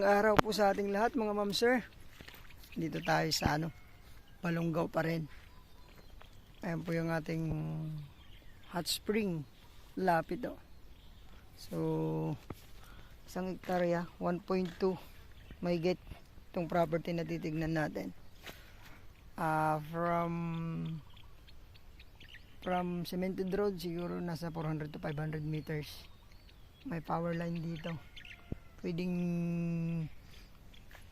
Magandang araw po sa ating lahat mga ma'am sir. Dito tayo sa Balongaw pa rin. Ayan po yung ating hot spring. Lapit o. So, isang hektarya, 1.2 may get itong property na titignan natin. From cemented road, siguro nasa 400 to 500 meters. May power line dito. Pwedeng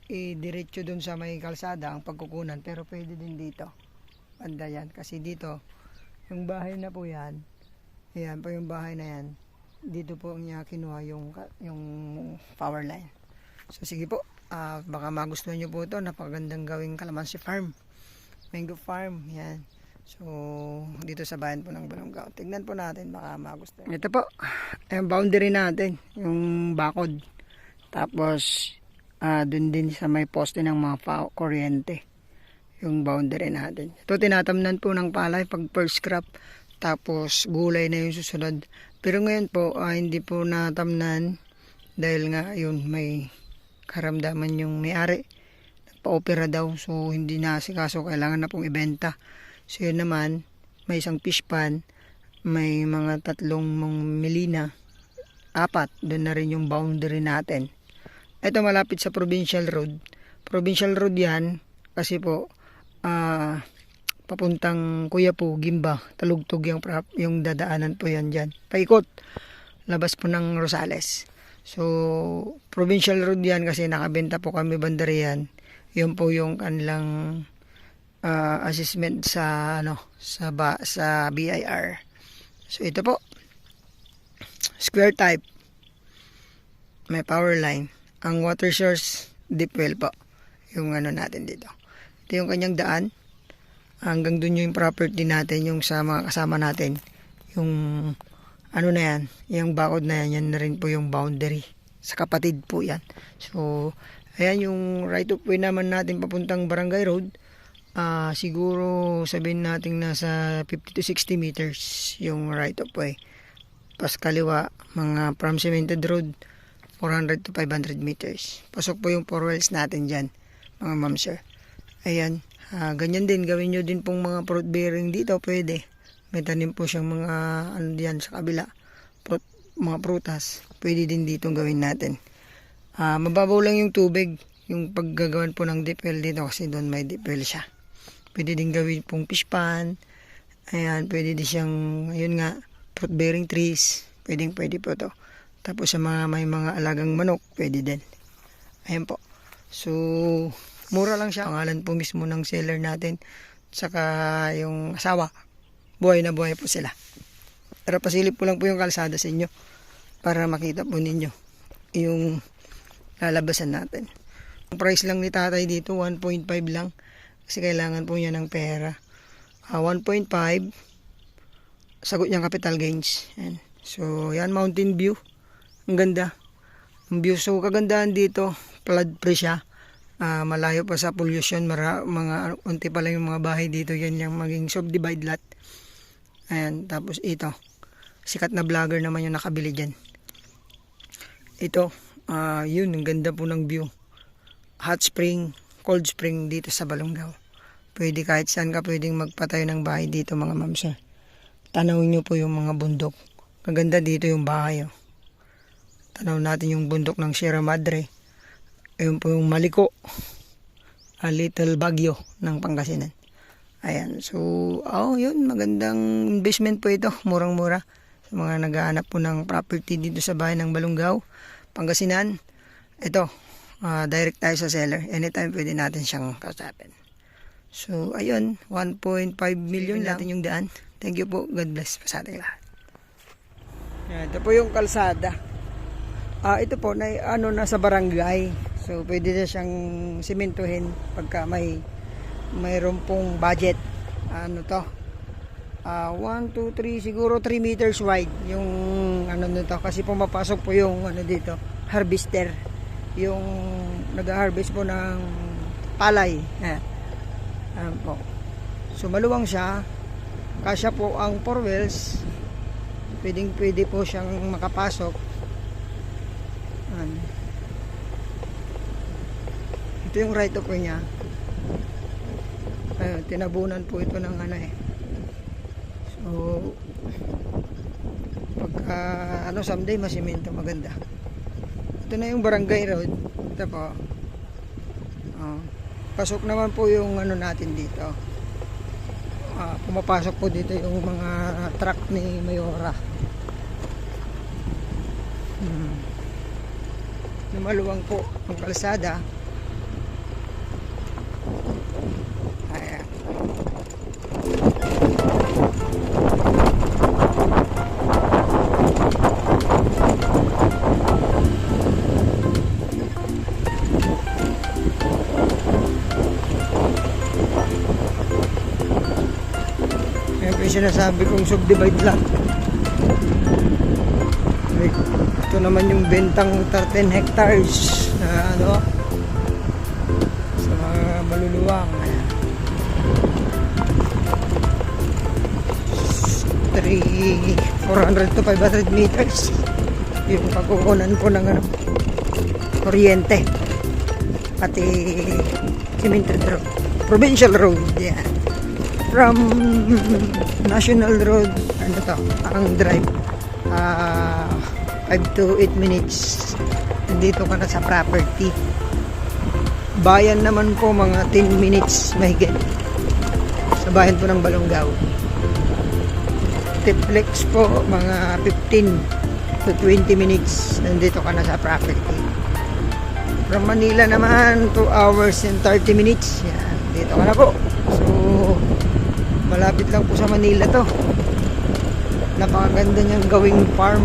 diretso dun sa may kalsada ang pagkukunan, pero pwede din dito banda yan, kasi dito yung bahay na po yan, ayan po yung bahay na yan, dito po niya kinuha yung power line. So sige po, baka magustuhan nyo po ito. Napakagandang gawing kalamansi farm, mango farm, yan. So dito sa bayan po ng Balongaw, tignan po natin, baka magustuhan. Ito po yung boundary natin, yung bakod. Tapos, dun din sa may poste ng mga kuryente, yung boundary natin. Ito tinatamnan po ng palay pag first crop, tapos gulay na yung susunod. Pero ngayon po, hindi po natamnan dahil nga yun may karamdaman yung may-ari. Nagpa-opera daw, so hindi na asikaso, kailangan na pong ibenta. So yun naman, may isang fish pan, may mga 3 melina, 4, doon na rin yung boundary natin. Ito malapit sa Provincial Road. Provincial Road yan kasi po papuntang Kuyapu, Gimba, Talugtog yung dadaanan po yan dyan. Paikot, labas po ng Rosales. So, Provincial Road yan kasi nakabenta po kami bandarian. Yun po yung kanilang assessment sa BIR. So, ito po. Square type. May power line. Ang water source, deep well po. Yung natin dito. Ito yung kanyang daan. Hanggang dun yung property natin, yung sa mga kasama natin. Yung na yan, yung bakod na yan, yan na rin po yung boundary. Sa kapatid po yan. So, ayan yung right of way naman natin papuntang Barangay Road. Siguro sabihin natin nasa 50 to 60 meters yung right of way. Pas kaliwa, mga from cemented road, 400 to 500 meters. Pasok po yung 4 wells natin dyan, mga ma'am sir. Ayan, ganyan din, gawin nyo din pong mga fruit bearing dito, pwede. May tanim po siyang mga diyan sa kabila, mga prutas, pwede din dito gawin natin. Mababaw lang yung tubig, yung paggagawan po ng deep well dito kasi doon may deep well siya. Pwede din gawin pong fish pan. Ayan, pwede din siyang, ayun nga, fruit bearing trees, pwede po to. Tapos sa may mga alagang manok, pwede din. Ayan po. So, mura lang siya. Pangalan po mismo ng seller natin. Saka yung asawa. Buhay na buhay po sila. Pero pasilip po lang po yung kalsada sa inyo para makita po ninyo yung lalabasan natin. Ang price lang ni tatay dito, 1.5 lang. Kasi kailangan po niya ng pera. 1.5, sagot niyang capital gains. Ayan. So, yan, mountain view. Ang ganda ang view. So kagandahan dito, flood free siya, malayo pa sa pollution, mga unti pa lang yung mga bahay dito, yan yung maging subdivide lot. Ayan, tapos ito sikat na vlogger naman yung nakabili dyan. Ito yun, ang ganda po ng view. Hot spring, cold spring dito sa Balongaw. Pwede kahit saan ka pwedeng magpatayo ng bahay dito mga ma'am sir. Tanawin nyo po yung mga bundok. Kaganda dito yung bahay. Tanaw natin yung bundok ng Sierra Madre. Ayun po yung Maliko, Little Baguio ng Pangasinan. Ayan, so yun, magandang investment po ito, murang-mura sa mga naghahanap po ng property dito sa bayan ng Balongaw, Pangasinan. Ito, direct tayo sa seller, anytime pwede natin siyang kausapin. So ayun, 1.5 million natin yung daan. Thank you po, God bless pa sa ating lahat. Ayan, ito po yung kalsada. Ito po nasa barangay. So pwede na siyang simentuhin pagka mayroon pong budget. 1, 2, 3, siguro 3 meters wide yung nito kasi pumapasok po yung dito, harvester. Yung nag-harvest po ng palay. Po. So maluwang siya. Kasya po ang 4 wells. Pwede po siyang makapasok. Ito yung right of way niya. Ayun, tinabunan po ito ng ano eh. So, pagka someday masimento maganda. Ito na yung barangay road. Ito po. Pasok naman po yung ano natin dito. Pumapasok po dito yung mga truck ni Mayora. Lumaluwang po ang kalsada. Ayan. Siyempre sinasabi kong subdivide lang. Ito naman yung bentang 13 hectares na ano sa mga maluluwang. 400 to 500 meters yung pagkukunan po ng ano, kuryente pati cemented road, provincial road, yeah. From national road, ano to, ang drive 5 to 8 minutes nandito ka na sa property. Bayan naman po mga 10 minutes mahigit sa bayan po ng Balongaw. Tiplex po mga 15 to 20 minutes nandito ka na sa property. From Manila naman 2 hours and 30 minutes, yan, dito ka na po. So malapit lang po sa Manila to. Napakaganda niyang gawing farm.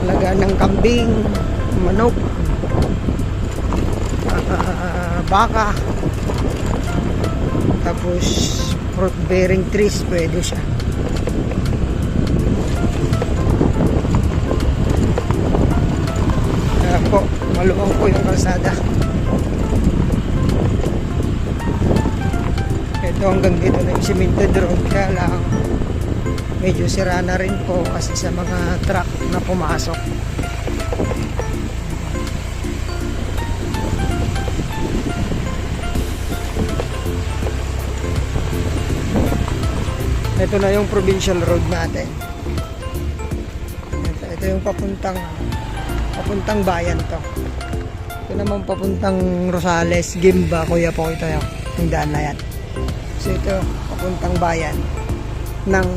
Alaga ng kambing, manok, baka, tapos fruit bearing trees, pwede siya. Kaya po, maluwang po yung kalsada. Ito hanggang dito na yung cemented road, kaya lang medyo sira na rin po kasi sa mga truck na pumasok. Ito na yung provincial road natin. Ito yung papuntang bayan to. Ito naman papuntang Rosales, Gimba, Kuya po ito yung daan na yan. So ito papuntang bayan ng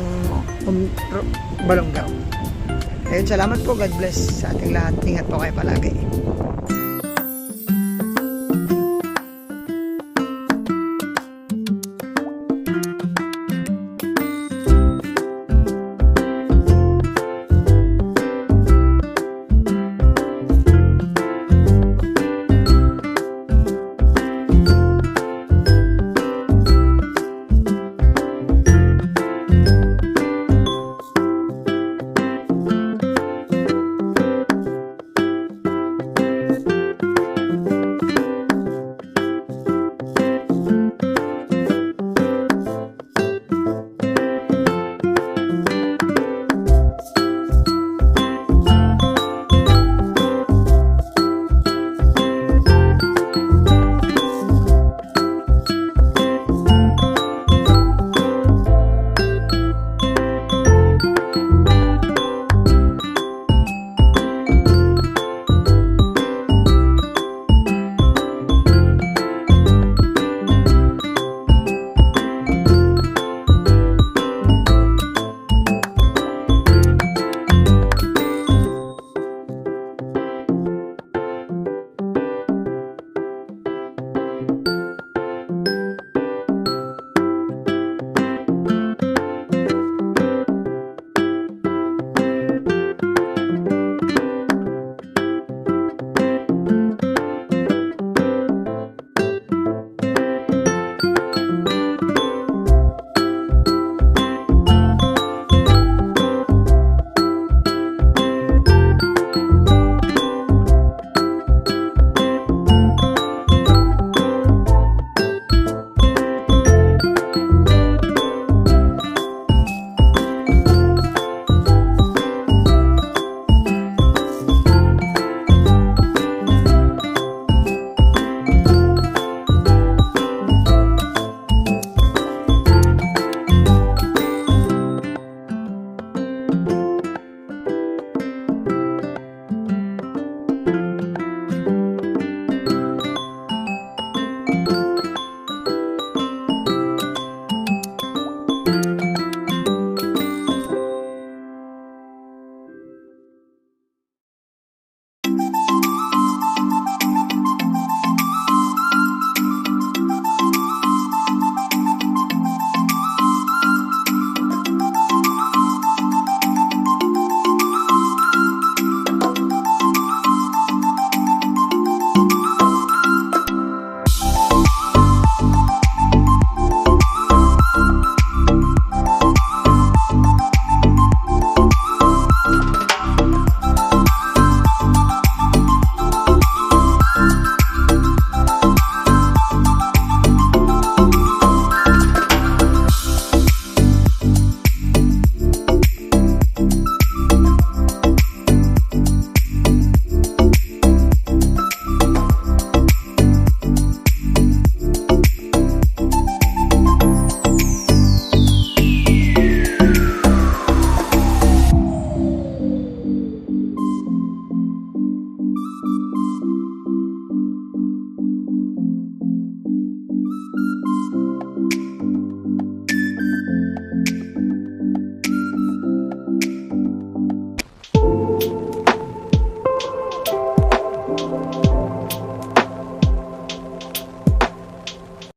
Balongaw. Ayun, salamat po. God bless sa ating lahat. Ingat po kayo palagi.